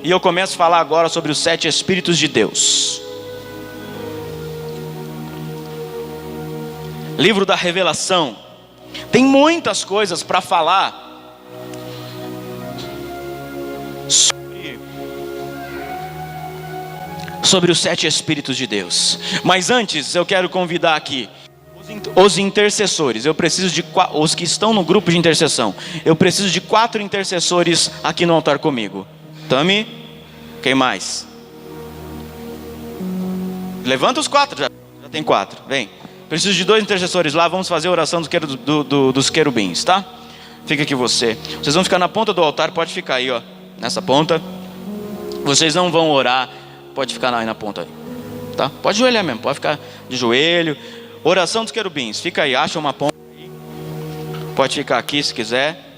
e eu começo a falar agora sobre os 7 Espíritos de Deus. Livro da Revelação. Tem muitas coisas para falar sobre os 7 Espíritos de Deus. Mas antes eu quero convidar aqui os intercessores. Eu preciso de os que estão no grupo de intercessão. Eu preciso de 4 intercessores aqui no altar comigo. Tami, quem mais? Levanta os 4, já tem 4, vem. Preciso de 2 intercessores lá, vamos fazer a oração dos querubins, tá? Fica aqui você. Vocês vão ficar na ponta do altar, pode ficar aí, ó, nessa ponta. Vocês não vão orar, pode ficar aí na ponta aí, tá? Pode ajoelhar mesmo, pode ficar de joelho. Oração dos querubins, fica aí, acha uma ponta aí. Pode ficar aqui se quiser.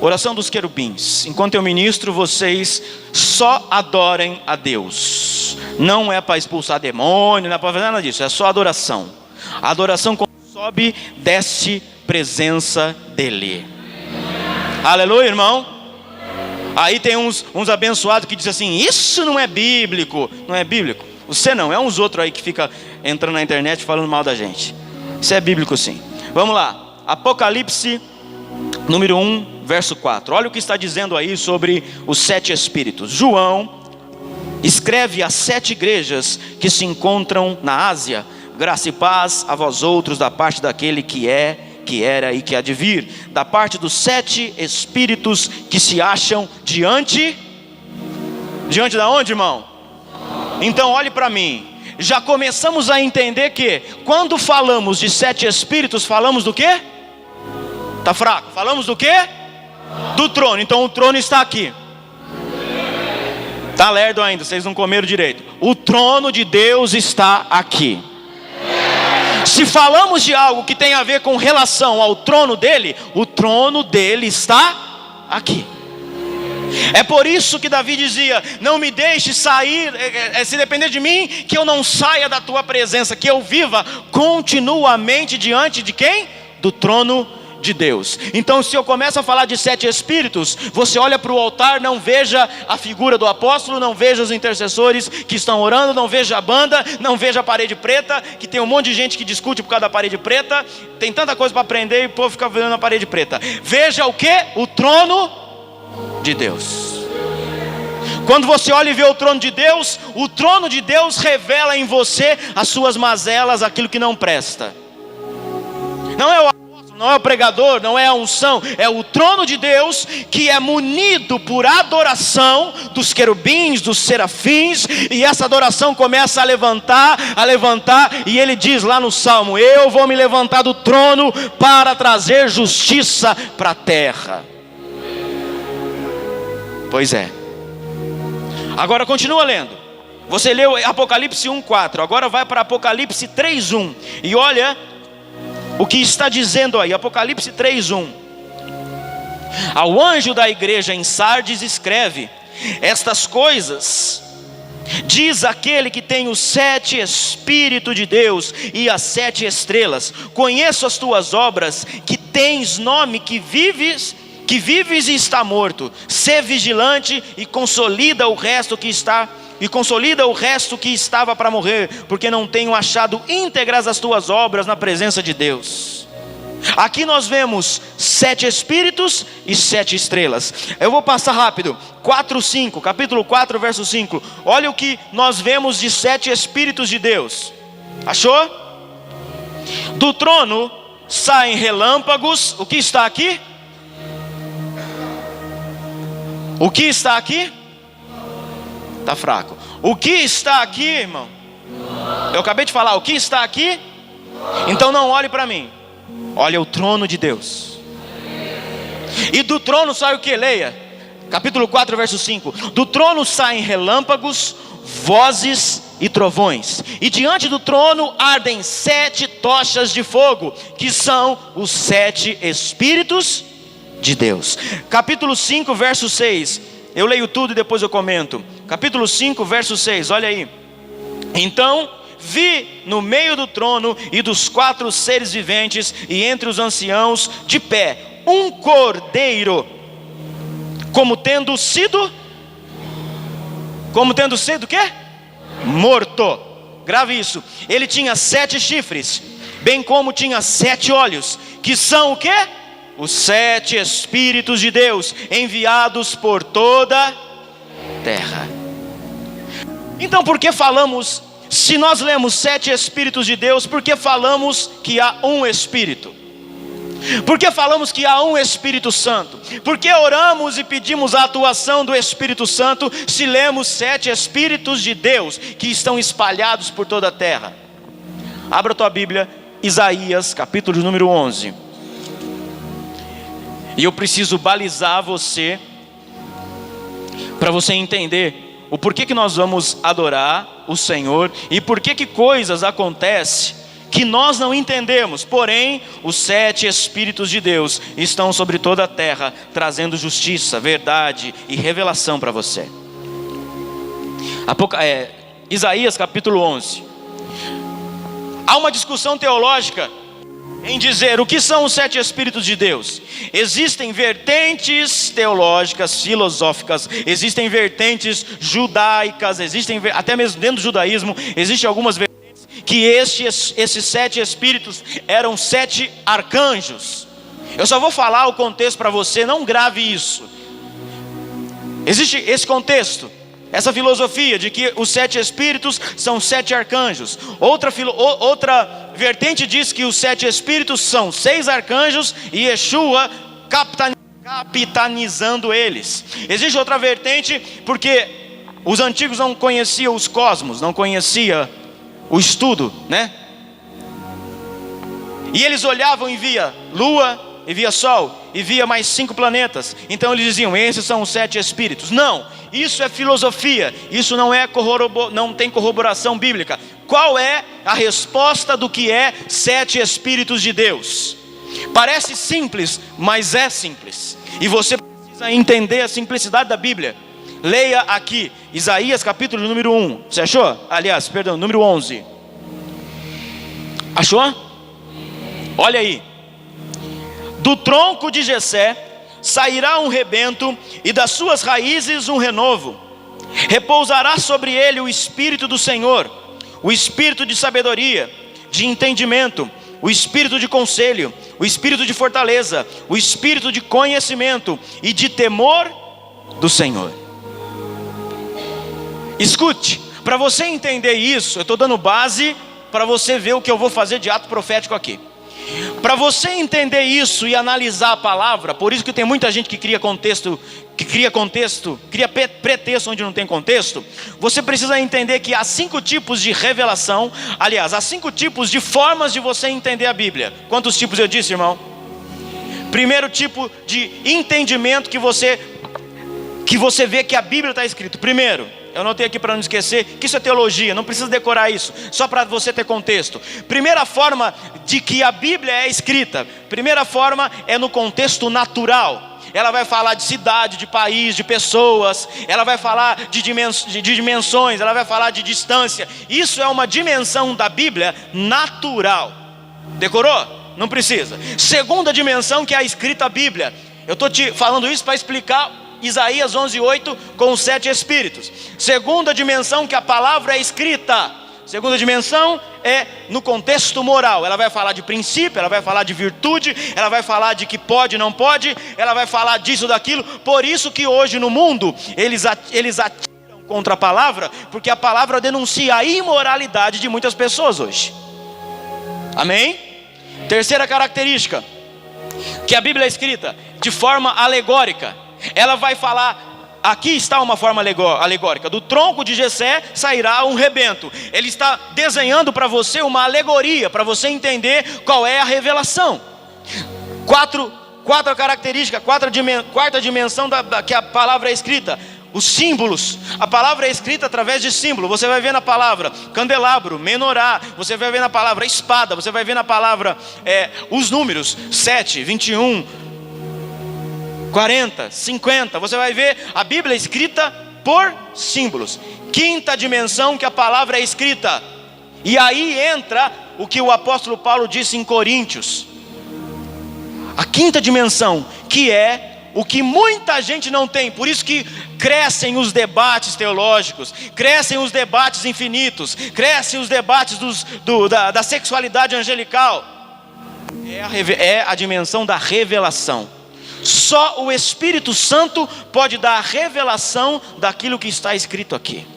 Oração dos querubins. Enquanto eu ministro, vocês só adorem a Deus. Não é para expulsar demônio, não é para fazer nada disso. É só adoração. A adoração quando sobe, desce presença dele. Aleluia, irmão. Aí tem uns abençoados que dizem assim: isso não é bíblico. Não é bíblico. Você não, é uns outros aí que fica entrando na internet falando mal da gente. Isso é bíblico sim. Vamos lá. Apocalipse número 1, verso 4. Olha o que está dizendo aí sobre os 7 Espíritos. João escreve às 7 igrejas que se encontram na Ásia: graça e paz a vós outros da parte daquele que é, que era e que há de vir, da parte dos 7 Espíritos que se acham diante da onde, irmão? Então olhe para mim. Já começamos a entender que quando falamos de 7 Espíritos, falamos do quê? Tá fraco? Falamos do quê? Do trono. Então o trono está aqui. Tá lerdo ainda, vocês não comeram direito. O trono de Deus está aqui. Se falamos de algo que tem a ver com relação ao trono dele, o trono dele está aqui. É por isso que Davi dizia: não me deixe sair, se depender de mim, que eu não saia da tua presença, que eu viva continuamente diante de quem? Do trono de Deus. Então, se eu começo a falar de 7 Espíritos, você olha para o altar, não veja a figura do apóstolo, não veja os intercessores que estão orando, não veja a banda, não veja a parede preta, que tem um monte de gente que discute por causa da parede preta. Tem tanta coisa para aprender e o povo fica vendo a parede preta. Veja o que? O trono de Deus. Quando você olha e vê o trono de Deus revela em você as suas mazelas, aquilo que não presta. Não é o apóstolo, não é o pregador, não é a unção, é o trono de Deus que é munido por adoração dos querubins, dos serafins, e essa adoração começa a levantar, e ele diz lá no Salmo: eu vou me levantar do trono para trazer justiça para a terra. Pois é. Agora continua lendo. Você leu Apocalipse 1:4, agora vai para Apocalipse 3:1 e olha o que está dizendo aí. Apocalipse 3:1. Ao anjo da igreja em Sardes escreve: estas coisas diz aquele que tem os 7 Espíritos de Deus e as 7 estrelas. Conheço as tuas obras, que tens nome, que vives e está morto. Sê vigilante e consolida o resto que estava para morrer, porque não tenho achado íntegras as tuas obras na presença de Deus. Aqui nós vemos 7 Espíritos e 7 estrelas. Eu vou passar rápido. 4:5, capítulo 4, verso 5. Olha o que nós vemos de 7 Espíritos de Deus. Achou? Do trono saem relâmpagos. O que está aqui? O que está aqui? Está fraco. O que está aqui, irmão? Eu acabei de falar, o que está aqui? Então não olhe para mim. Olha o trono de Deus. E do trono sai o que? Leia. Capítulo 4, verso 5. Do trono saem relâmpagos, vozes e trovões. E diante do trono ardem 7 tochas de fogo, que são os 7 Espíritos de Deus. Capítulo 5, verso 6. Eu leio tudo e depois eu comento. Capítulo 5, verso 6, olha aí. Então vi no meio do trono e dos 4 seres viventes e entre os anciãos de pé um cordeiro, como tendo sido como tendo sido o quê? Morto. Grave isso. Ele tinha 7 chifres, bem como tinha 7 olhos, que são o quê? Os 7 Espíritos de Deus, enviados por toda a terra. Então por que falamos, se nós lemos 7 Espíritos de Deus, por que falamos que há um Espírito? Por que falamos que há um Espírito Santo? Por que oramos e pedimos a atuação do Espírito Santo, se lemos 7 Espíritos de Deus, que estão espalhados por toda a terra? Abra a tua Bíblia, Isaías, capítulo número 11. E eu preciso balizar você, para você entender o porquê que nós vamos adorar o Senhor, e por que coisas acontecem que nós não entendemos. Porém, os 7 Espíritos de Deus estão sobre toda a terra, trazendo justiça, verdade e revelação para você. Isaías capítulo 11. Há uma discussão teológica em dizer o que são os 7 Espíritos de Deus. Existem vertentes teológicas, filosóficas, existem vertentes judaicas, existem até mesmo dentro do judaísmo, existem algumas vertentes que esses 7 Espíritos eram 7 arcanjos. Eu só vou falar o contexto para você, não grave isso. Existe esse contexto, essa filosofia de que os 7 Espíritos são 7 arcanjos. Outra vertente diz que os 7 Espíritos são 6 arcanjos e Yeshua capitanizando eles. Existe outra vertente porque os antigos não conheciam os cosmos, não conheciam o estudo, né? E eles olhavam e via lua, e via sol, e via mais 5 planetas. Então eles diziam, esses são os 7 Espíritos. Não, isso é filosofia, isso não tem corroboração bíblica. Qual é a resposta do que é 7 Espíritos de Deus? Parece simples, mas é simples. E você precisa entender a simplicidade da Bíblia. Leia aqui, Isaías capítulo número 1. Você achou? Aliás, perdão, número 11. Achou? Olha aí. Do tronco de Jessé sairá um rebento, e das suas raízes um renovo. Repousará sobre ele o Espírito do Senhor, o Espírito de sabedoria, de entendimento, o Espírito de conselho, o Espírito de fortaleza, o Espírito de conhecimento e de temor do Senhor. Escute, para você entender isso, eu estou dando base para você ver o que eu vou fazer de ato profético aqui. Para você entender isso e analisar a palavra, por isso que tem muita gente que cria pretexto onde não tem contexto. Você precisa entender que há 5 tipos de revelação. Aliás, há 5 tipos de formas de você entender a Bíblia. Quantos tipos eu disse, irmão? Primeiro tipo de entendimento que você vê que a Bíblia está escrito. Primeiro, eu anotei aqui para não esquecer, que isso é teologia, não precisa decorar isso, só para você ter contexto. Primeira forma de que a Bíblia é escrita, primeira forma é no contexto natural. Ela vai falar de cidade, de país, de pessoas, ela vai falar de dimensões, ela vai falar de distância. Isso é uma dimensão da Bíblia natural. Decorou? Não precisa. Segunda dimensão, que é a escrita Bíblia. Eu estou te falando isso para explicar Isaías 11:8 com os 7 Espíritos. Segunda dimensão, que a palavra é escrita. Segunda dimensão é no contexto moral. Ela vai falar de princípio, ela vai falar de virtude, ela vai falar de que pode, não pode, ela vai falar disso, daquilo. Por isso que hoje no mundo eles atiram contra a palavra, porque a palavra denuncia a imoralidade de muitas pessoas hoje. Amém? Terceira característica, que a Bíblia é escrita de forma alegórica. Ela vai falar, aqui está uma forma alegórica, do tronco de Jessé sairá um rebento. Ele está desenhando para você uma alegoria, para você entender qual é a revelação. Quarta característica, quarta dimensão que a palavra é escrita, os símbolos. A palavra é escrita através de símbolo. Você vai ver na palavra candelabro, menorá, você vai ver na palavra espada, você vai ver na palavra os números 7, 21, 40, 50, você vai ver a Bíblia escrita por símbolos. Quinta dimensão, que a palavra é escrita. E aí entra o que o apóstolo Paulo disse em Coríntios. A quinta dimensão, que é o que muita gente não tem. Por isso que crescem os debates teológicos, crescem os debates infinitos, crescem os debates da sexualidade angelical. É a dimensão da revelação. Só o Espírito Santo pode dar a revelação daquilo que está escrito aqui.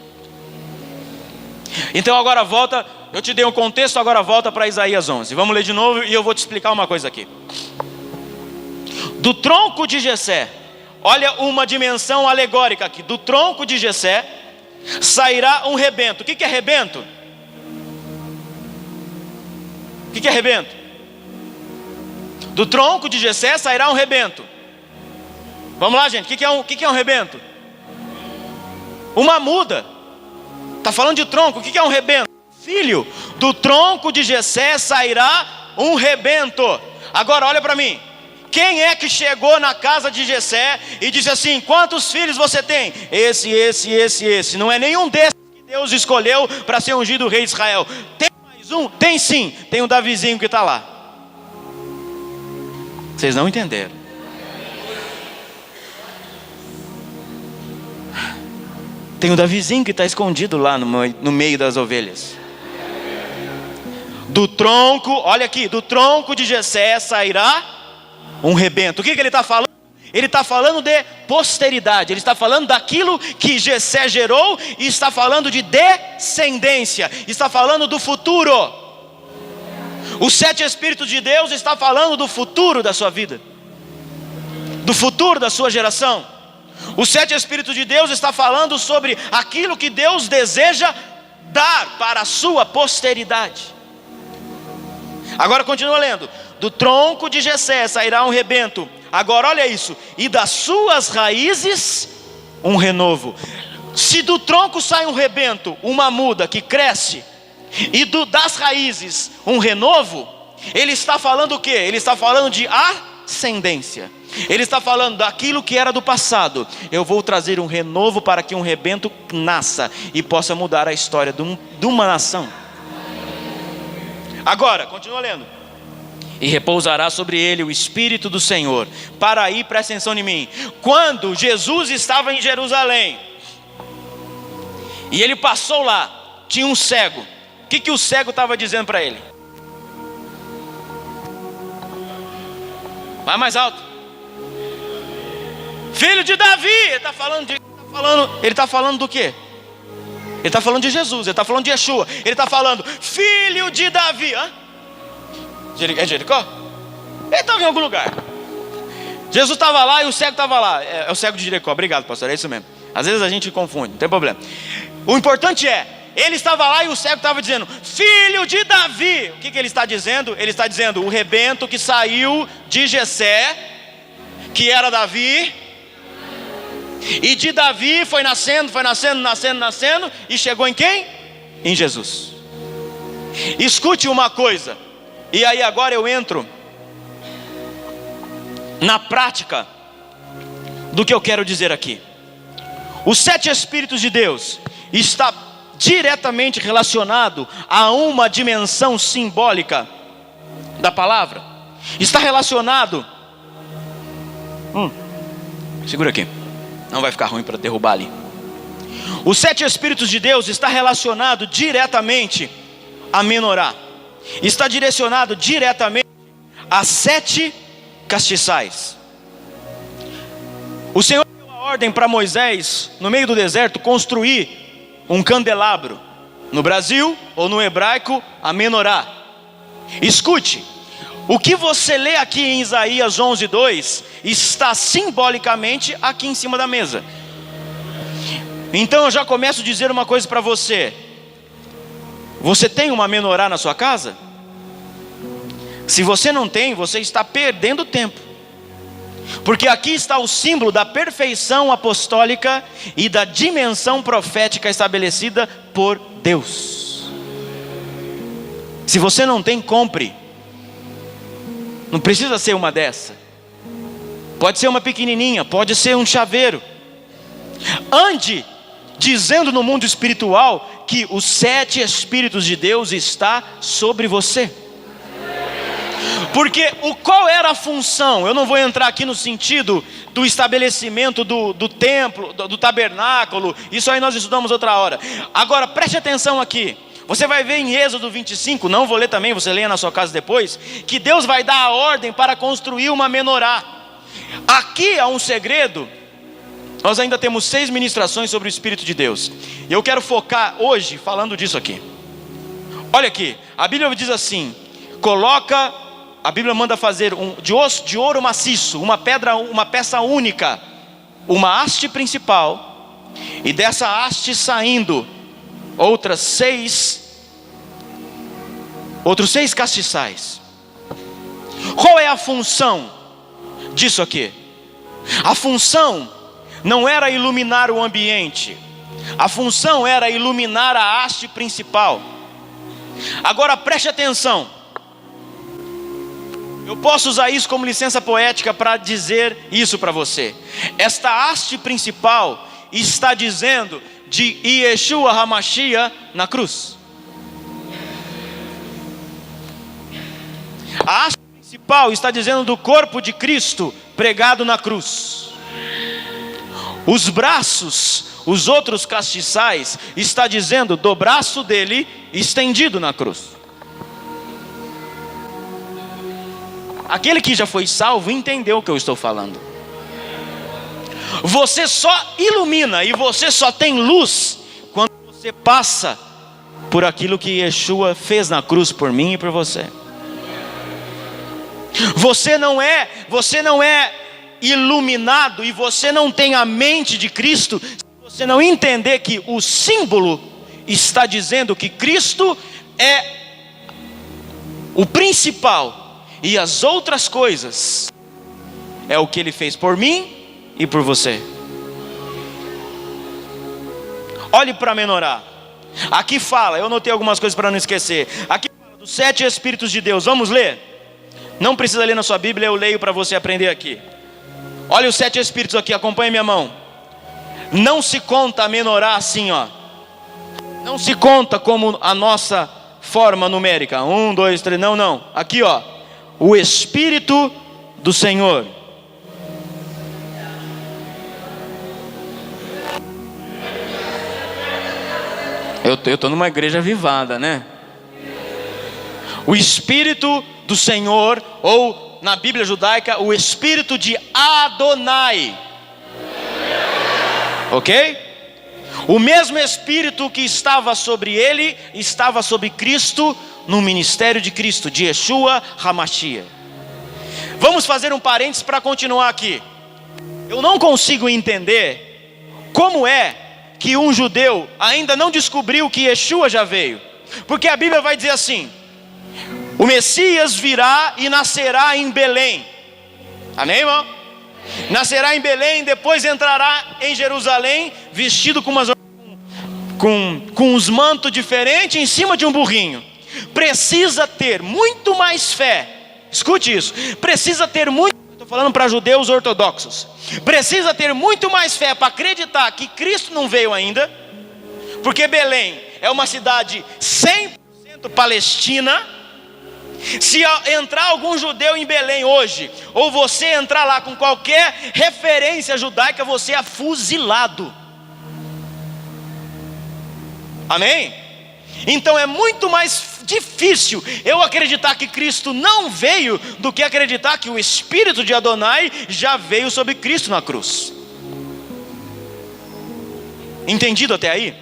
Então agora volta, eu te dei um contexto, agora volta para Isaías 11. Vamos ler de novo e eu vou te explicar uma coisa aqui. Do tronco de Jessé, olha uma dimensão alegórica aqui. Do tronco de Jessé sairá um rebento. O que é rebento? O que é rebento? Do tronco de Jessé sairá um rebento. Vamos lá, gente, o que é um rebento? Uma muda. Está falando de tronco, o que é um rebento? Filho, do tronco de Jessé sairá um rebento. Agora olha para mim. Quem é que chegou na casa de Jessé e disse assim: quantos filhos você tem? Esse. Não é nenhum desses que Deus escolheu para ser ungido rei de Israel. Tem mais um? Tem sim, tem o Davizinho que está lá. Vocês não entenderam. Tem o Davizinho que está escondido lá no meio das ovelhas. Do tronco, olha aqui, do tronco de Jessé sairá um rebento. O que ele está falando? Ele está falando de posteridade. Ele está falando daquilo que Jessé gerou e está falando de descendência. Está falando do futuro. Os 7 Espíritos de Deus está falando do futuro da sua vida, do futuro da sua geração. Os 7 Espíritos de Deus está falando sobre aquilo que Deus deseja dar para a sua posteridade. Agora continua lendo. Do tronco de Jessé sairá um rebento. Agora olha isso. E das suas raízes um renovo. Se do tronco sai um rebento, uma muda que cresce, e das raízes um renovo, ele está falando o quê? Ele está falando de ascendência. Ele está falando daquilo que era do passado. Eu vou trazer um renovo para que um rebento nasça e possa mudar a história de uma nação. Agora, continua lendo. E repousará sobre ele o Espírito do Senhor. Para aí, presta atenção em mim. Quando Jesus estava em Jerusalém e ele passou lá, tinha um cego. O que o cego estava dizendo para ele? Vai mais alto. Filho de Davi. Ele está falando do quê? Ele está falando de Jesus, ele está falando de Yeshua. Ele está falando, filho de Davi. É Jericó? Ele estava em algum lugar. Jesus estava lá e o cego estava lá. É o cego de Jericó, obrigado pastor, é isso mesmo. Às vezes a gente confunde, não tem problema. O importante é, ele estava lá e o cego estava dizendo, filho de Davi. O que ele está dizendo? Ele está dizendo, o rebento que saiu de Jessé, que era Davi, e de Davi foi nascendo, e chegou em quem? Em Jesus. Escute uma coisa, e aí agora eu entro na prática do que eu quero dizer aqui. Os 7 Espíritos de Deus está diretamente relacionado a uma dimensão simbólica da palavra. Está relacionado. Segura aqui, não vai ficar ruim para derrubar ali. Os 7 Espíritos de Deus está relacionado diretamente a menorá. Está direcionado diretamente a 7 castiçais. O Senhor deu a ordem para Moisés, no meio do deserto, construir um candelabro. No Brasil, ou no hebraico, a menorá. Escute, o que você lê aqui em Isaías 11:2 está simbolicamente aqui em cima da mesa. Então eu já começo a dizer uma coisa para você. Você tem uma menorá na sua casa? Se você não tem, você está perdendo tempo. Porque aqui está o símbolo da perfeição apostólica e da dimensão profética estabelecida por Deus. Se você não tem, compre. Não precisa ser uma dessa. Pode ser uma pequenininha, pode ser um chaveiro. Ande dizendo no mundo espiritual que os 7 Espíritos de Deus está sobre você. Porque qual era a função? Eu não vou entrar aqui no sentido do estabelecimento do templo, do tabernáculo. Isso aí nós estudamos outra hora. Agora preste atenção aqui. Você vai ver em Êxodo 25, não vou ler também, você leia na sua casa depois, que Deus vai dar a ordem para construir uma menorá. Aqui há um segredo. Nós ainda temos 6 ministrações sobre o Espírito de Deus, e eu quero focar hoje falando disso aqui. Olha aqui, a Bíblia diz assim: a Bíblia manda fazer de ouro maciço, uma peça única, uma haste principal, e dessa haste saindo outros 6 castiçais. Qual é a função disso aqui? A função não era iluminar o ambiente, a função era iluminar a haste principal. Agora preste atenção, eu posso usar isso como licença poética para dizer isso para você. Esta haste principal está dizendo de Yeshua HaMashiach na cruz. A haste principal está dizendo do corpo de Cristo pregado na cruz. Os braços, os outros castiçais, está dizendo do braço dele estendido na cruz. Aquele que já foi salvo entendeu o que eu estou falando. Você só ilumina e você só tem luz quando você passa por aquilo que Yeshua fez na cruz por mim e por você. Você não é iluminado e você não tem a mente de Cristo se você não entender que o símbolo está dizendo que Cristo é o principal e as outras coisas é o que Ele fez por mim e por você. Olhe para a menorá. Aqui fala, eu notei algumas coisas para não esquecer. Aqui fala dos 7 Espíritos de Deus. Vamos ler? Não precisa ler na sua Bíblia, eu leio para você aprender aqui. Olha os 7 Espíritos aqui, acompanhe minha mão. Não se conta a menorá assim, ó. Não se conta como a nossa forma numérica. 1, 2, 3, não. Aqui, ó. O Espírito do Senhor. Eu estou numa igreja avivada, né? O Espírito do Senhor, ou na Bíblia judaica, o Espírito de Adonai. Ok? O mesmo Espírito que estava sobre ele, estava sobre Cristo, no ministério de Cristo, de Yeshua HaMashiach. Vamos fazer um parênteses para continuar aqui. Eu não consigo entender como é que um judeu ainda não descobriu que Yeshua já veio. Porque a Bíblia vai dizer assim: o Messias virá e nascerá em Belém. Amém, irmão? Nascerá em Belém, depois entrará em Jerusalém, vestido com uns mantos diferentes em cima de um burrinho. Precisa ter muito mais fé. Escute isso. Precisa ter muito. Estou falando para judeus ortodoxos. Precisa ter muito mais fé para acreditar que Cristo não veio ainda, porque Belém é uma cidade 100% palestina. Se entrar algum judeu em Belém hoje, ou você entrar lá com qualquer referência judaica, você é fuzilado. Amém? Então é muito mais difícil eu acreditar que Cristo não veio do que acreditar que o Espírito de Adonai já veio sobre Cristo na cruz. Entendido até aí?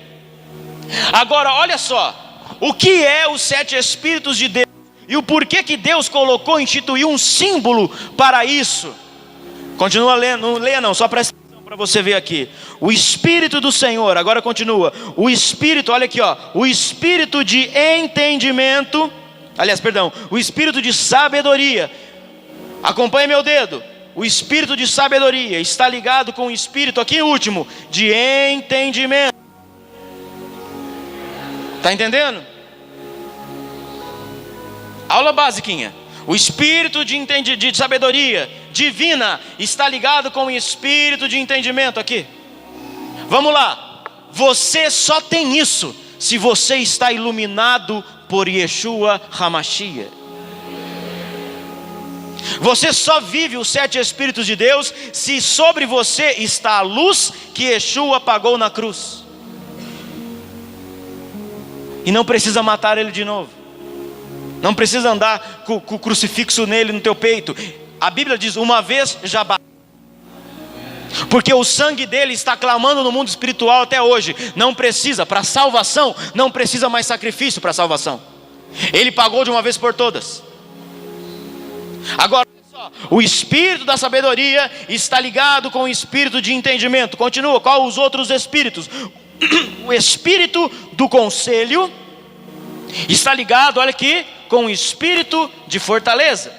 Agora olha só, o que é os 7 Espíritos de Deus e o porquê que Deus instituiu um símbolo para isso? Continua lendo, não leia não, só presta atenção para você ver aqui. O Espírito do Senhor, agora continua. O Espírito, olha aqui, ó, o Espírito de entendimento, o Espírito de sabedoria. Acompanhe meu dedo. O Espírito de sabedoria está ligado com o Espírito, aqui último, de entendimento. Está entendendo? Aula basiquinha. O Espírito de sabedoria divina está ligado com o Espírito de entendimento aqui. Vamos lá. Você só tem isso se você está iluminado por Yeshua HaMashiach. Você só vive os 7 Espíritos de Deus se sobre você está a luz que Yeshua apagou na cruz. E não precisa matar ele de novo. Não precisa andar com o crucifixo nele no teu peito. A Bíblia diz, uma vez já basta. Porque o sangue dele está clamando no mundo espiritual até hoje. Não precisa, para salvação, não precisa mais sacrifício para salvação. Ele pagou de uma vez por todas. Agora, olha só, o espírito da sabedoria está ligado com o espírito de entendimento. Continua, qual os outros espíritos? O espírito do conselho está ligado, olha aqui, com o espírito de fortaleza.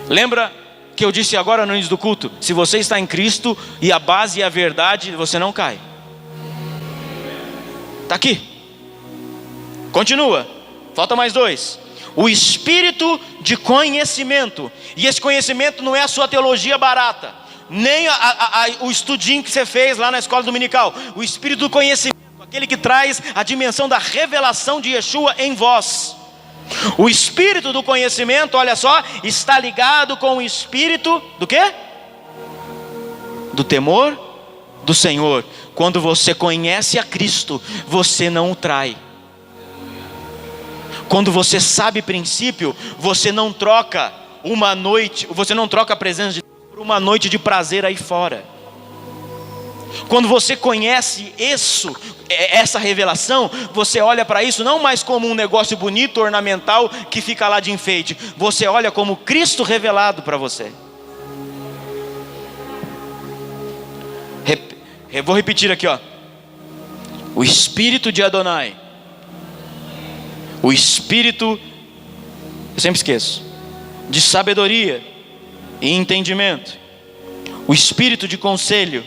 Lembra que eu disse agora no início do culto? Se você está em Cristo e a base é a verdade, você não cai. Está aqui. Continua, falta mais 2. O espírito de conhecimento. E esse conhecimento não é a sua teologia barata, nem o estudinho que você fez lá na escola dominical. O espírito do conhecimento, aquele que traz a dimensão da revelação de Yeshua em vós. O espírito do conhecimento, olha só, está ligado com o espírito do quê? Do temor do Senhor. Quando você conhece a Cristo, você não o trai. Quando você sabe princípio, você não troca uma noite, você não troca a presença de Deus por uma noite de prazer aí fora. Quando você conhece isso, essa revelação, você olha para isso não mais como um negócio bonito, ornamental, que fica lá de enfeite. Você olha como Cristo revelado para você. Vou repetir aqui, ó. O espírito de Adonai. O espírito, eu sempre esqueço, de sabedoria e entendimento. O espírito de conselho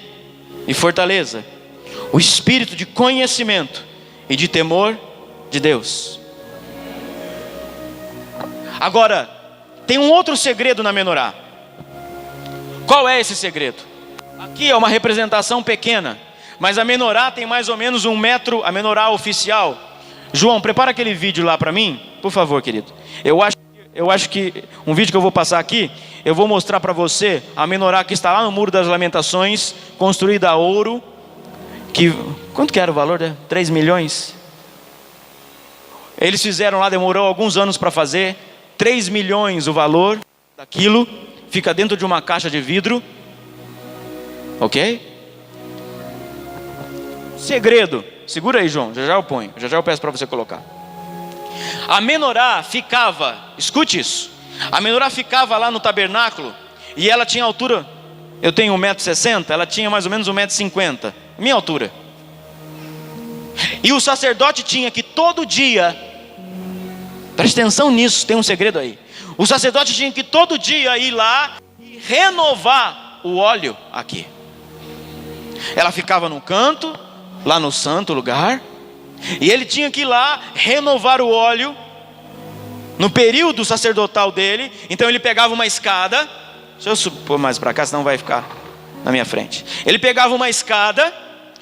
e fortaleza. O espírito de conhecimento e de temor de Deus. Agora, tem um outro segredo na menorá. Qual é esse segredo? Aqui é uma representação pequena, mas a menorá tem mais ou menos 1 metro, a menorá oficial. João, prepara aquele vídeo lá para mim, por favor, querido. Eu acho que um vídeo que eu vou passar aqui, eu vou mostrar para você a menorá que está lá no Muro das Lamentações, construída a ouro. Quanto que era o valor? 3 milhões? Eles fizeram lá, demorou alguns anos para fazer. 3 milhões o valor daquilo. Fica dentro de uma caixa de vidro. Ok? Segredo. Segura aí, João, já eu ponho, já eu peço para você colocar. A menorá ficava, escute isso. A menorá ficava lá no tabernáculo. E ela tinha altura, eu tenho 1,60 m, ela tinha mais ou menos 1,50 m, minha altura. E o sacerdote tinha que todo dia, preste atenção nisso, tem um segredo aí. O sacerdote tinha que todo dia ir lá e renovar o óleo aqui. Ela ficava no canto, lá no santo lugar, e ele tinha que ir lá renovar o óleo no período sacerdotal dele. Então ele pegava uma escada, deixa eu pôr mais para cá, senão vai ficar na minha frente. Ele pegava uma escada,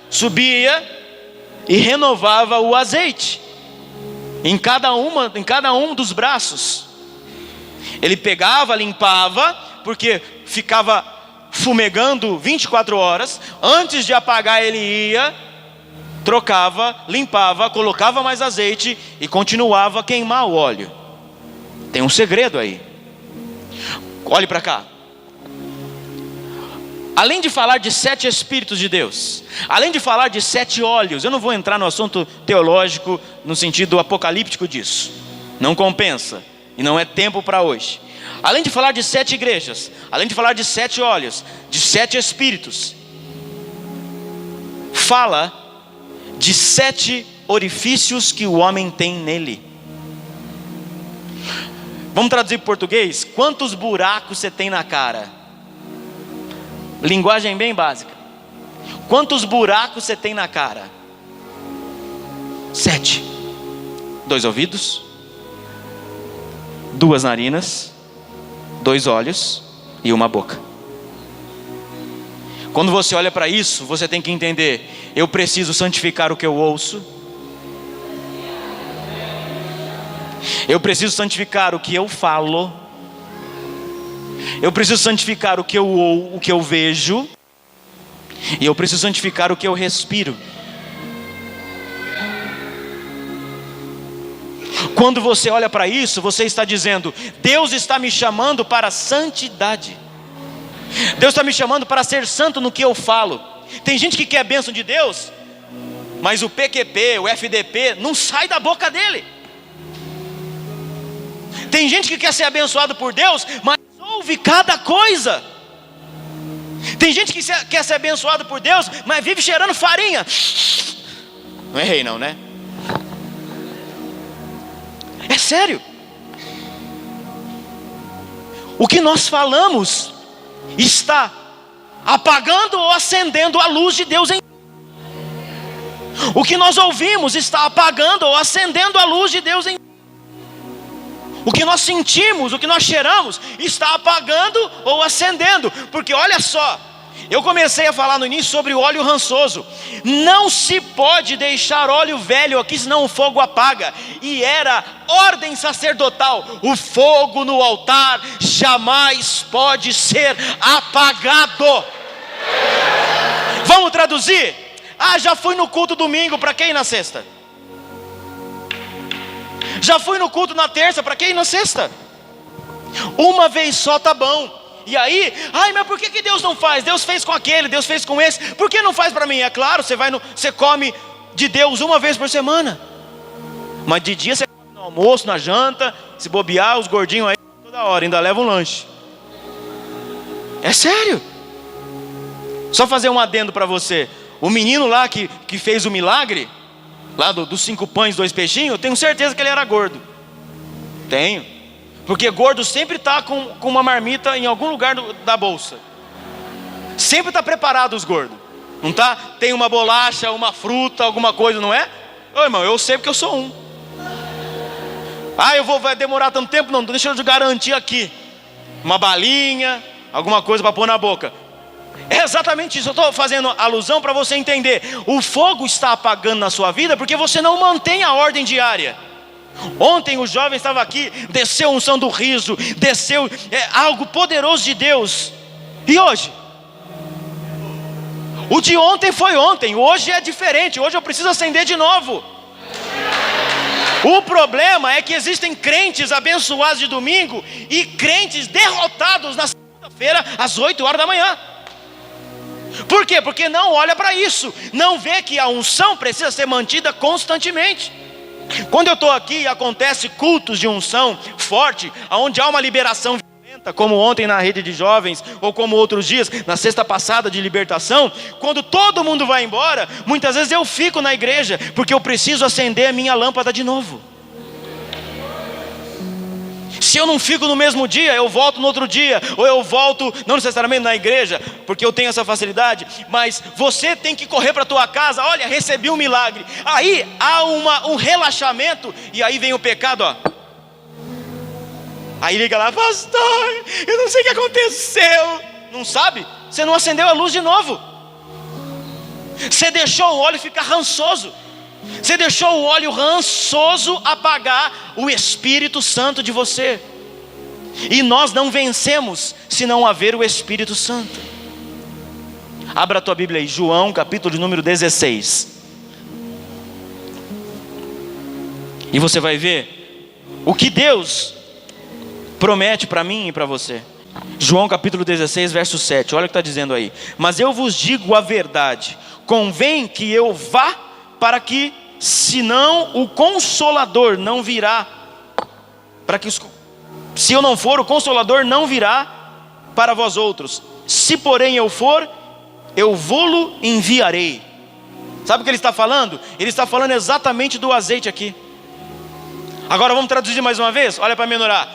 subia e renovava o azeite em cada um dos braços. Ele pegava, limpava, porque ficava fumegando 24 horas. Antes de apagar ele ia, trocava, limpava, colocava mais azeite e continuava a queimar o óleo. Tem um segredo aí. Olhe para cá. Além de falar de 7 Espíritos de Deus, além de falar de 7 óleos, eu não vou entrar no assunto teológico no sentido apocalíptico disso, não compensa e não é tempo para hoje. Além de falar de 7 igrejas, além de falar de 7 óleos, de 7 Espíritos, fala de 7 orifícios que o homem tem nele. Vamos traduzir para o português? Quantos buracos você tem na cara? Linguagem bem básica. Quantos buracos você tem na cara? 7. 2 ouvidos, 2 narinas, 2 olhos e 1 boca. Quando você olha para isso, você tem que entender: eu preciso santificar o que eu ouço, Eu preciso santificar o que eu falo. Eu preciso santificar o que eu vejo. E eu preciso santificar o que eu respiro. Quando você olha para isso, você está dizendo: Deus está me chamando para a santidade. Deus está me chamando para ser santo no que eu falo. Tem gente que quer a bênção de Deus, mas o PQP, o FDP, não sai da boca dele. Tem gente que quer ser abençoado por Deus, mas ouve cada coisa. Tem gente que quer ser abençoado por Deus, mas vive cheirando farinha. Não errei não, né? É sério. O que nós falamos está apagando ou acendendo a luz de Deus em... O que nós ouvimos está apagando ou acendendo a luz de Deus em... O que nós sentimos, o que nós cheiramos, está apagando ou acendendo. Porque olha só, eu comecei a falar no início sobre o óleo rançoso. Não se pode deixar óleo velho aqui, senão o fogo apaga. E era ordem sacerdotal: o fogo no altar jamais pode ser apagado. Vamos traduzir? Já fui no culto domingo, para quem ir na sexta? Já fui no culto na terça, para quem ir na sexta? Uma vez só tá bom. E aí, mas por que Deus não faz? Deus fez com aquele, Deus fez com esse, por que não faz para mim? É claro, você come de Deus uma vez por semana, mas de dia você come no almoço, na janta, se bobear, os gordinhos aí toda hora, ainda levam um lanche. É sério. Só fazer um adendo para você: o menino lá que fez o milagre, lá dos 5 pães, 2 peixinhos, eu tenho certeza que ele era gordo. Tenho. Porque gordo sempre está com uma marmita em algum lugar da bolsa. Sempre está preparado os gordos. Não está? Tem uma bolacha, uma fruta, alguma coisa, não é? Ô irmão, eu sei porque eu sou um. Vai demorar tanto tempo? Não, deixa eu garantir aqui. Uma balinha, alguma coisa para pôr na boca. É exatamente isso, eu estou fazendo alusão para você entender. O fogo está apagando na sua vida porque você não mantém a ordem diária. Ontem o jovem estava aqui, desceu a unção do riso, desceu algo poderoso de Deus. E hoje? O de ontem foi ontem, hoje é diferente, hoje eu preciso acender de novo. O problema é que existem crentes abençoados de domingo e crentes derrotados na segunda-feira às 8 horas da manhã. Por quê? Porque não olha para isso, não vê que a unção precisa ser mantida constantemente. Quando eu estou aqui e acontece cultos de unção forte, onde há uma liberação violenta, como ontem na rede de jovens, ou como outros dias, na sexta passada de libertação, quando todo mundo vai embora, muitas vezes eu fico na igreja, porque eu preciso acender a minha lâmpada de novo. Se eu não fico no mesmo dia, eu volto no outro dia, ou eu volto, não necessariamente na igreja, porque eu tenho essa facilidade, mas você tem que correr para a tua casa. Olha, recebi um milagre. Aí há um relaxamento, e aí vem o pecado, ó. Aí liga lá: pastor, eu não sei o que aconteceu. Não sabe? Você não acendeu a luz de novo. Você deixou o óleo ficar rançoso. Você deixou o óleo rançoso apagar o Espírito Santo de você. E nós não vencemos se não haver o Espírito Santo. Abra a tua Bíblia aí, João capítulo de número 16. E você vai ver o que Deus promete para mim e para você. João capítulo 16, verso 7, olha o que está dizendo aí: mas eu vos digo a verdade, convém que eu vá, para que, senão, o Consolador não virá, se eu não for, o Consolador não virá para vós outros. Se porém eu for, eu vô-lo enviarei. Sabe o que ele está falando? Ele está falando exatamente do azeite aqui. Agora vamos traduzir mais uma vez. Olha para menorar.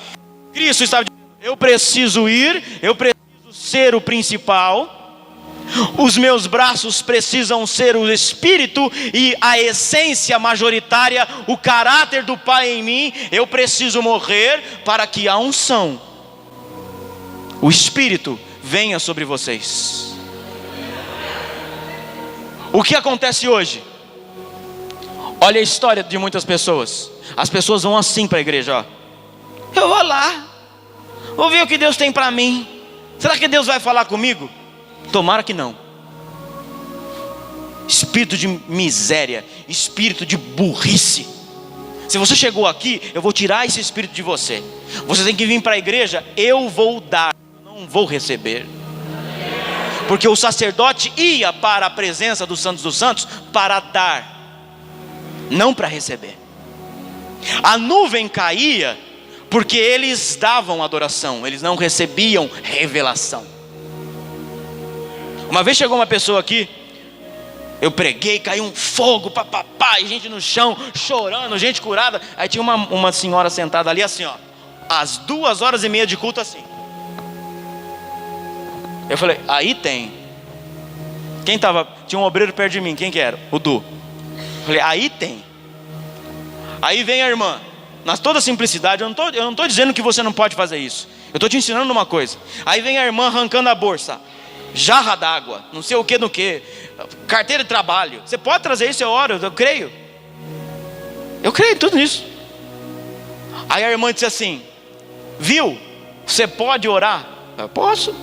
Cristo estava dizendo: eu preciso ir, eu preciso ser o principal. Os meus braços precisam ser o Espírito e a essência majoritária, o caráter do Pai em mim. Eu preciso morrer para que a unção, o Espírito, venha sobre vocês. O que acontece hoje? Olha a história de muitas pessoas. As pessoas vão assim para a igreja, ó. Eu vou lá, vou ver o que Deus tem para mim. Será que Deus vai falar comigo? Tomara que não. Espírito de miséria, espírito de burrice. Se você chegou aqui, eu vou tirar esse espírito de você. Você tem que vir para a igreja, eu vou dar, eu não vou receber. Porque o sacerdote ia para a presença dos santos para dar, não para receber. A nuvem caía porque eles davam adoração, eles não recebiam revelação. Uma vez chegou uma pessoa aqui, eu preguei, caiu um fogo, papapá, e gente no chão, chorando, gente curada. Aí tinha uma senhora sentada ali assim, ó, às 2h30 de culto assim. Eu falei, aí tem. Quem estava? Tinha um obreiro perto de mim, quem que era? O Du. Eu falei, aí tem. Aí vem a irmã, na toda simplicidade, eu não estou dizendo que você não pode fazer isso. Eu estou te ensinando uma coisa. Aí vem a irmã arrancando a bolsa, jarra d'água, não sei o que no que, carteira de trabalho. Você pode trazer isso, eu oro, eu creio. Eu creio tudo nisso. Aí a irmã disse assim, viu, você pode orar? Eu posso.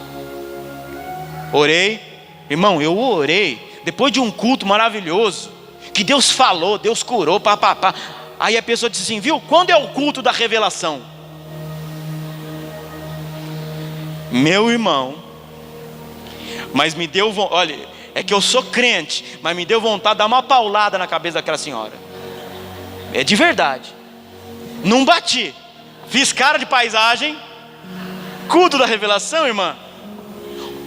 Orei. Irmão, eu orei, depois de um culto maravilhoso, que Deus falou, Deus curou, papapá. Aí a pessoa disse assim, viu, quando é o culto da revelação? Meu irmão, mas me deu, olha, é que eu sou crente, mas me deu vontade de dar uma paulada na cabeça daquela senhora. É de verdade. Não bati, fiz cara de paisagem. Culto da revelação, irmã.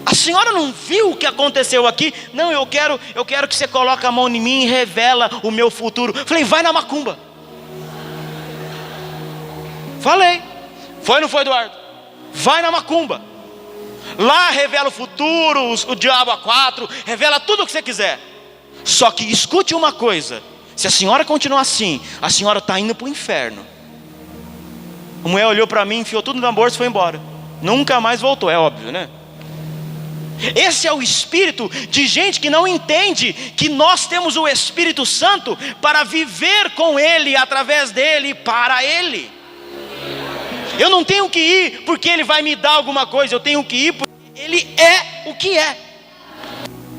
A senhora não viu o que aconteceu aqui? Não, eu quero que você coloque a mão em mim e revela o meu futuro. Falei, vai na macumba. Falei. Foi ou não foi, Eduardo? Vai na macumba. Lá revela o futuro, o diabo a 4, revela tudo o que você quiser. Só que escute uma coisa, se a senhora continuar assim, a senhora está indo para o inferno. A mulher olhou para mim, enfiou tudo na bolsa e foi embora. Nunca mais voltou, é óbvio, né? Esse é o espírito de gente que não entende que nós temos o Espírito Santo para viver com Ele, através dEle, para Ele. Eu não tenho que ir porque Ele vai me dar alguma coisa, eu tenho que ir porque Ele é o que é.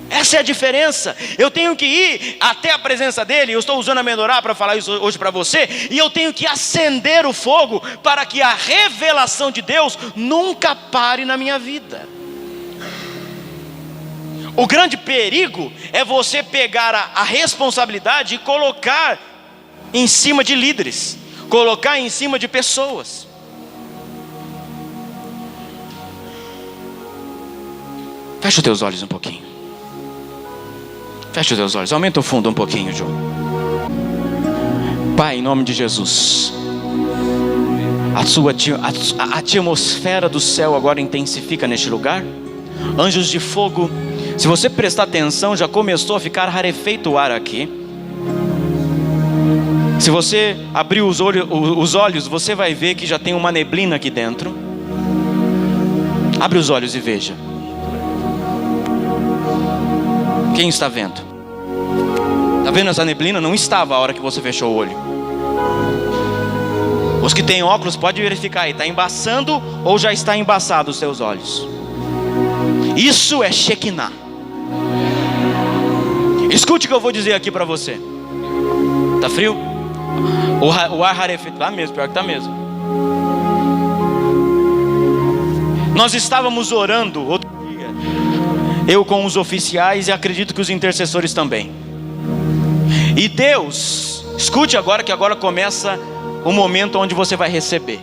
Essa é a diferença. Eu tenho que ir até a presença dEle. Eu estou usando a menorá para falar isso hoje para você. E eu tenho que acender o fogo para que a revelação de Deus nunca pare na minha vida. O grande perigo é você pegar a responsabilidade e colocar em cima de líderes, colocar em cima de pessoas. Fecha os teus olhos um pouquinho. Fecha os teus olhos, aumenta o fundo um pouquinho, João. Pai, em nome de Jesus, a atmosfera do céu agora intensifica neste lugar. Anjos de fogo, se você prestar atenção, já começou a ficar rarefeito o ar aqui. Se você abrir os olhos, você vai ver que já tem uma neblina aqui dentro. Abre os olhos e veja. Quem está vendo? Está vendo essa neblina? Não estava a hora que você fechou o olho. Os que têm óculos podem verificar aí, está embaçando ou já está embaçado os seus olhos. Isso é Shekinah. Escute o que eu vou dizer aqui para você. Tá frio? O ar rarefeito, tá mesmo, pior que tá mesmo. Nós estávamos orando outro dia, eu com os oficiais e acredito que os intercessores também. E Deus, escute agora, que agora começa o momento onde você vai receber.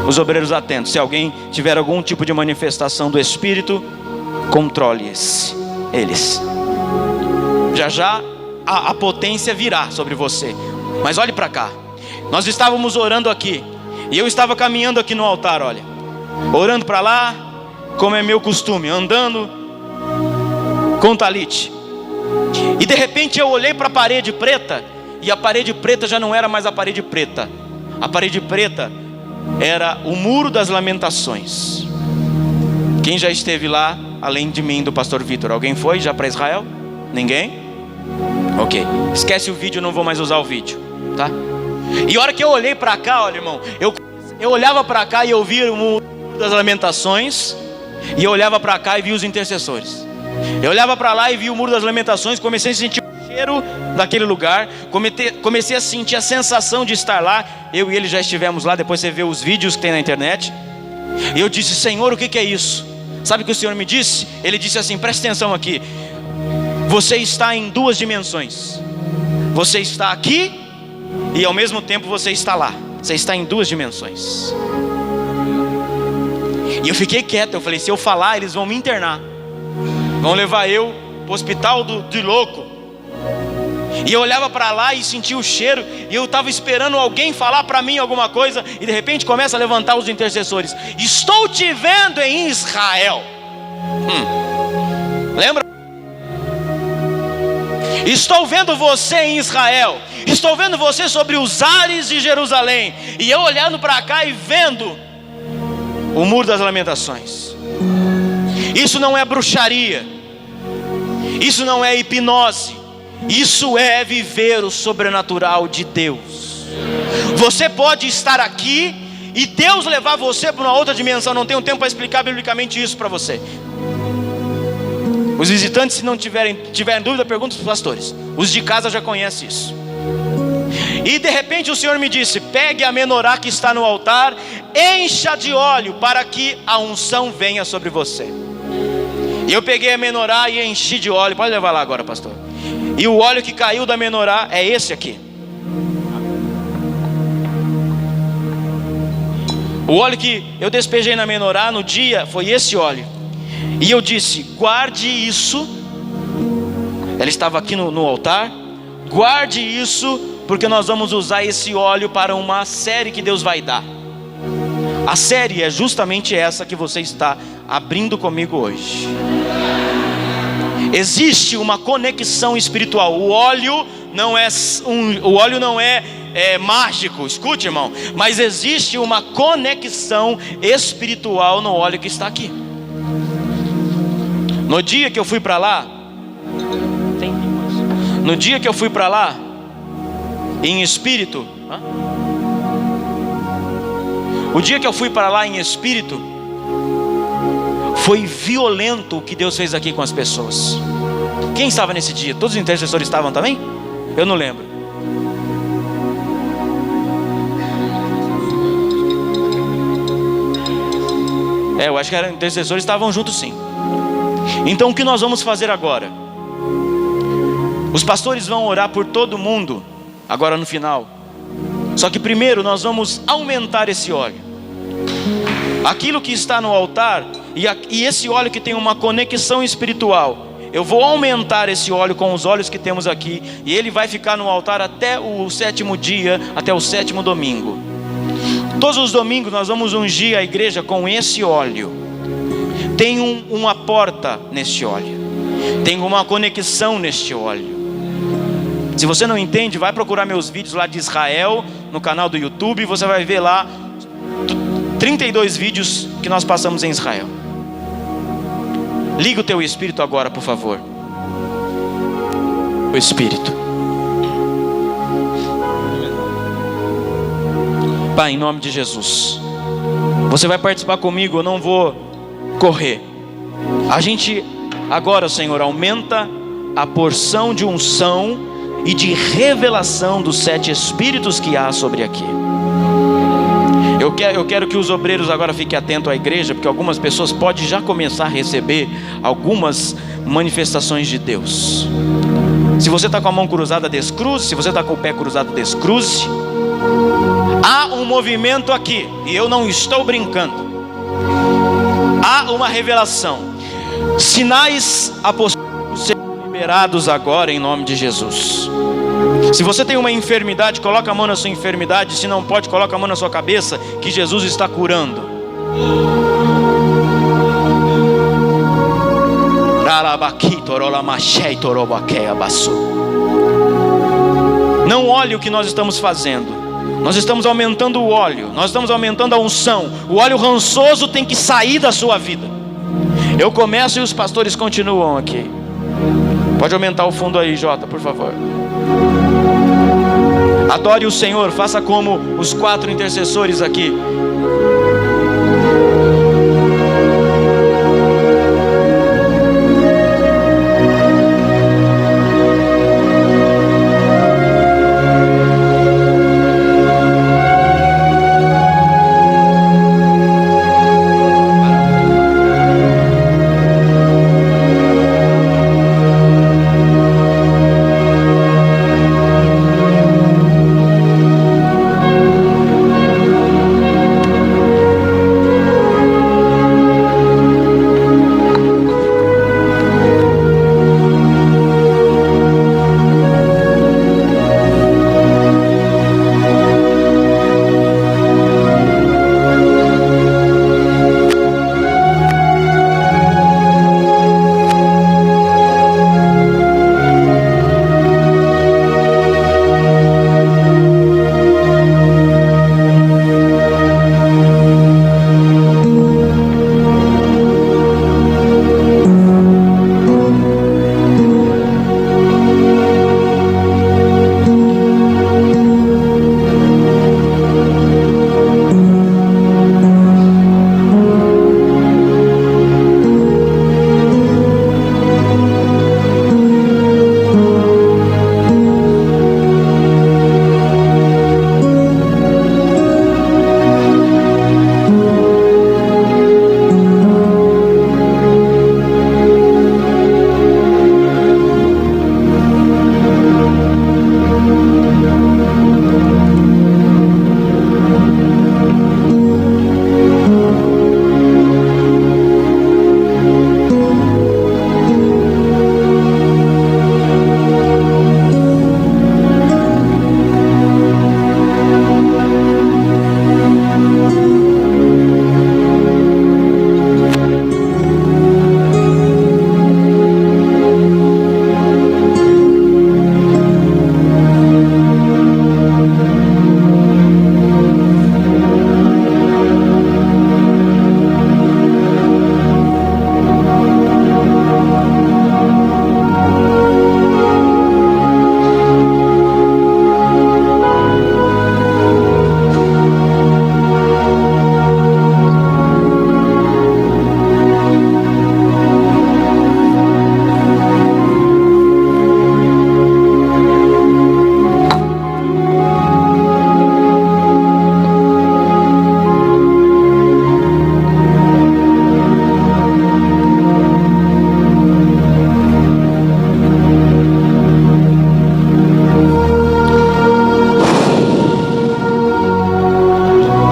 Os obreiros atentos, se alguém tiver algum tipo de manifestação do Espírito, controle eles. Já já a potência virá sobre você. Mas olhe para cá. Nós estávamos orando aqui, e eu estava caminhando aqui no altar, olha, orando para lá, como é meu costume, andando com talite. E de repente eu olhei para a parede preta, e a parede preta já não era mais a parede preta. A parede preta era o Muro das Lamentações. Quem já esteve lá, além de mim, do pastor Vitor? Alguém foi já para Israel? Ninguém? Ok, esquece o vídeo, eu não vou mais usar o vídeo, tá? E a hora que eu olhei para cá, olha, irmão, eu olhava para cá e eu via o Muro das Lamentações, e eu olhava para cá e via os intercessores. Eu olhava para lá e via o Muro das Lamentações, comecei a sentir o cheiro daquele lugar, comecei a sentir a sensação de estar lá. Eu e ele já estivemos lá, depois você vê os vídeos que tem na internet. E eu disse: Senhor, o que é isso? Sabe o que o Senhor me disse? Ele disse assim, presta atenção aqui: você está em duas dimensões. Você está aqui e ao mesmo tempo você está lá. Você está em duas dimensões. E eu fiquei quieto, eu falei: se eu falar, eles vão me internar, vão levar eu para o hospital de louco. E eu olhava para lá e sentia o cheiro, e eu estava esperando alguém falar para mim alguma coisa, e de repente começa a levantar os intercessores: estou te vendo em Israel. Lembra? Estou vendo você em Israel. Estou vendo você sobre os ares de Jerusalém. E eu olhando para cá e vendo o Muro das Lamentações. Isso não é bruxaria, isso não é hipnose, isso é viver o sobrenatural de Deus. Você pode estar aqui e Deus levar você para uma outra dimensão. Não tenho tempo para explicar biblicamente isso para você. Os visitantes, se não tiverem dúvida, pergunta para os pastores. Os de casa já conhecem isso. E de repente o Senhor me disse: pegue a menorá que está no altar, encha de óleo para que a unção venha sobre você. E eu peguei a menorá e enchi de óleo. Pode levar lá agora, pastor. E o óleo que caiu da menorá é esse aqui. O óleo que eu despejei na menorá no dia foi esse óleo. E eu disse: guarde isso. Ela estava aqui no altar. Guarde isso, porque nós vamos usar esse óleo para uma série que Deus vai dar. A série é justamente essa que você está abrindo comigo hoje. Existe uma conexão espiritual. O óleo não é mágico, escute, irmão, mas existe uma conexão espiritual no óleo que está aqui. No dia que eu fui para lá, em espírito, o dia que eu fui para lá em espírito, foi violento o que Deus fez aqui com as pessoas. Quem estava nesse dia? Todos os intercessores estavam também? Eu não lembro. Eu acho que os intercessores estavam juntos, sim. Então o que nós vamos fazer agora? Os pastores vão orar por todo mundo agora no final. Só que primeiro nós vamos aumentar esse óleo. Aquilo que está no altar e esse óleo que tem uma conexão espiritual, eu vou aumentar esse óleo com os óleos que temos aqui, e ele vai ficar no altar até o 7º dia, até o 7º domingo. Todos os domingos nós vamos ungir a igreja com esse óleo. Tem uma porta neste óleo, tem uma conexão neste óleo. Se você não entende, vai procurar meus vídeos lá de Israel no canal do YouTube, você vai ver lá 32 vídeos que nós passamos em Israel. Liga o teu espírito agora, por favor. O espírito. Pai, em nome de Jesus, você vai participar comigo, eu não vou correr. A gente agora, Senhor, aumenta a porção de unção e de revelação dos 7 espíritos que há sobre aqui. Eu quero que os obreiros agora fiquem atentos à igreja, porque algumas pessoas podem já começar a receber algumas manifestações de Deus. Se você está com a mão cruzada, descruze. Se você está com o pé cruzado, descruze. Há um movimento aqui, e eu não estou brincando. Há uma revelação. Sinais apóstolos serão liberados agora em nome de Jesus. Se você tem uma enfermidade, coloca a mão na sua enfermidade. Se não pode, coloca a mão na sua cabeça, que Jesus está curando. Não olhe o que nós estamos fazendo. Nós estamos aumentando o óleo, nós estamos aumentando a unção. O óleo rançoso tem que sair da sua vida. Eu começo e os pastores continuam aqui. Pode aumentar o fundo aí, Jota, por favor. Adore o Senhor, faça como os 4 intercessores aqui.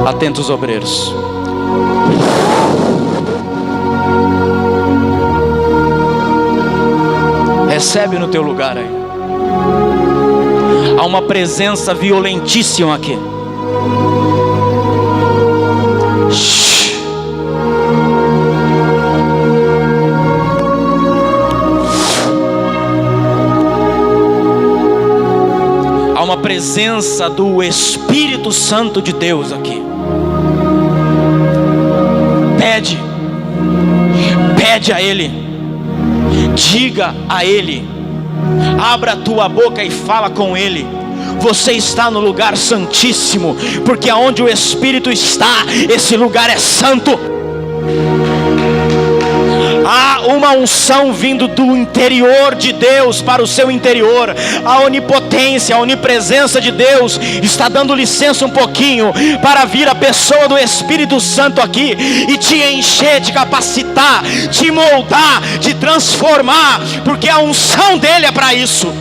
Atentos, obreiros. Recebe no teu lugar aí. Há uma presença violentíssima aqui. Há uma presença do Espírito Santo de Deus aqui. Pede a Ele, diga a Ele, abra a tua boca e fala com Ele. Você está no lugar santíssimo, porque aonde o Espírito está, esse lugar é santo. Há uma unção vindo do interior de Deus para o seu interior. A onipotência, a onipresença de Deus está dando licença um pouquinho para vir a pessoa do Espírito Santo aqui e te encher, te capacitar, te moldar, te transformar, porque a unção dele é para isso.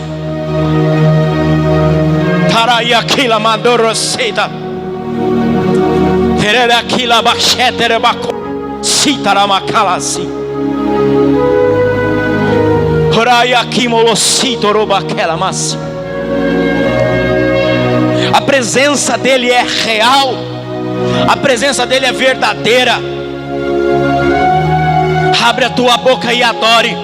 A presença dele é real, a presença dele é verdadeira. Abre a tua boca e adore.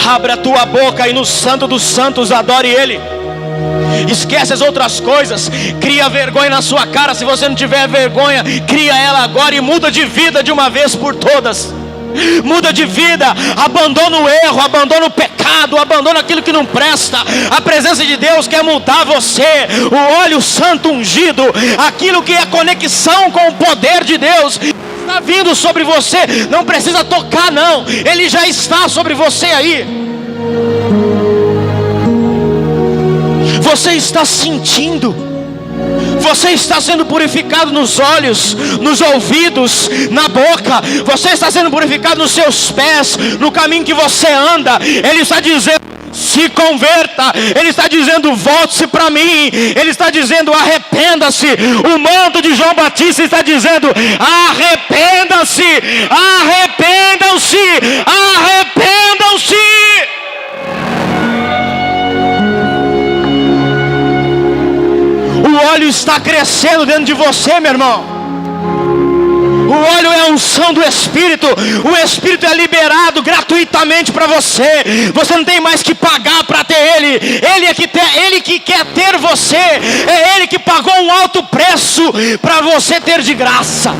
Abre a tua boca e no Santo dos Santos adore ele. Esquece as outras coisas. Cria vergonha na sua cara. Se você não tiver vergonha, cria ela agora e muda de vida de uma vez por todas. Muda de vida, abandona o erro, abandona o pecado, abandona aquilo que não presta. A presença de Deus quer mudar você. O óleo santo ungido, aquilo que é conexão com o poder de Deus, está vindo sobre você. Não precisa tocar não, ele já está sobre você aí. Você está sentindo. Você está sendo purificado nos olhos, nos ouvidos, na boca. Você está sendo purificado nos seus pés, no caminho que você anda. Ele está dizendo: se converta. Ele está dizendo: volte-se para mim. Ele está dizendo: arrependa-se. O manto de João Batista está dizendo: arrependa-se, arrependam-se, arrependam-se. O óleo está crescendo dentro de você, meu irmão. O óleo é a unção do Espírito. O Espírito é liberado gratuitamente para você. Você não tem mais que pagar para ter Ele. Ele que quer ter você. É Ele que pagou um alto preço para você ter de graça.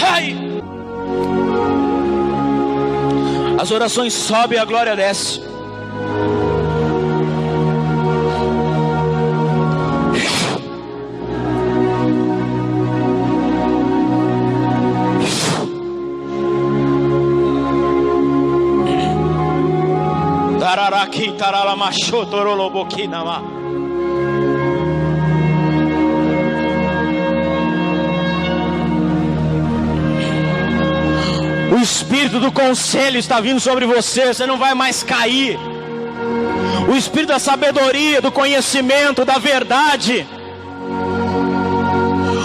Ai. As orações sobem, a glória desce. Tararaki taralamasho torolobokinama. O Espírito do conselho está vindo sobre você. Você não vai mais cair. O Espírito da sabedoria, do conhecimento, da verdade.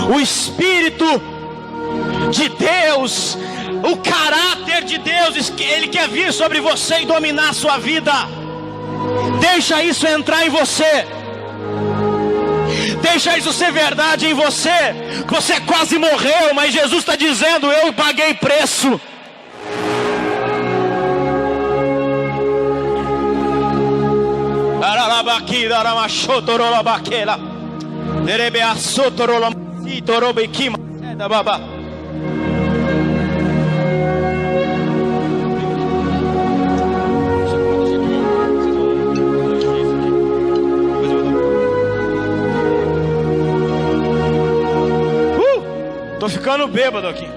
O Espírito de Deus, o caráter de Deus, Ele quer vir sobre você e dominar a sua vida. Deixa isso entrar em você. Deixa isso ser verdade em você. Você quase morreu, mas Jesus está dizendo: eu paguei preço. Tô ficando bêbado aqui.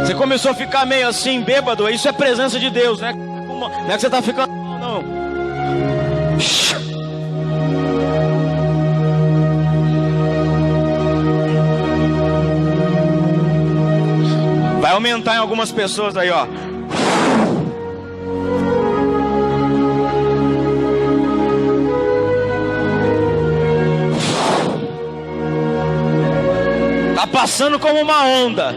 Você começou a ficar meio assim, bêbado. Isso é presença de Deus, né? Não é que você tá ficando, não. Vai aumentar em algumas pessoas aí, ó. Tá passando como uma onda.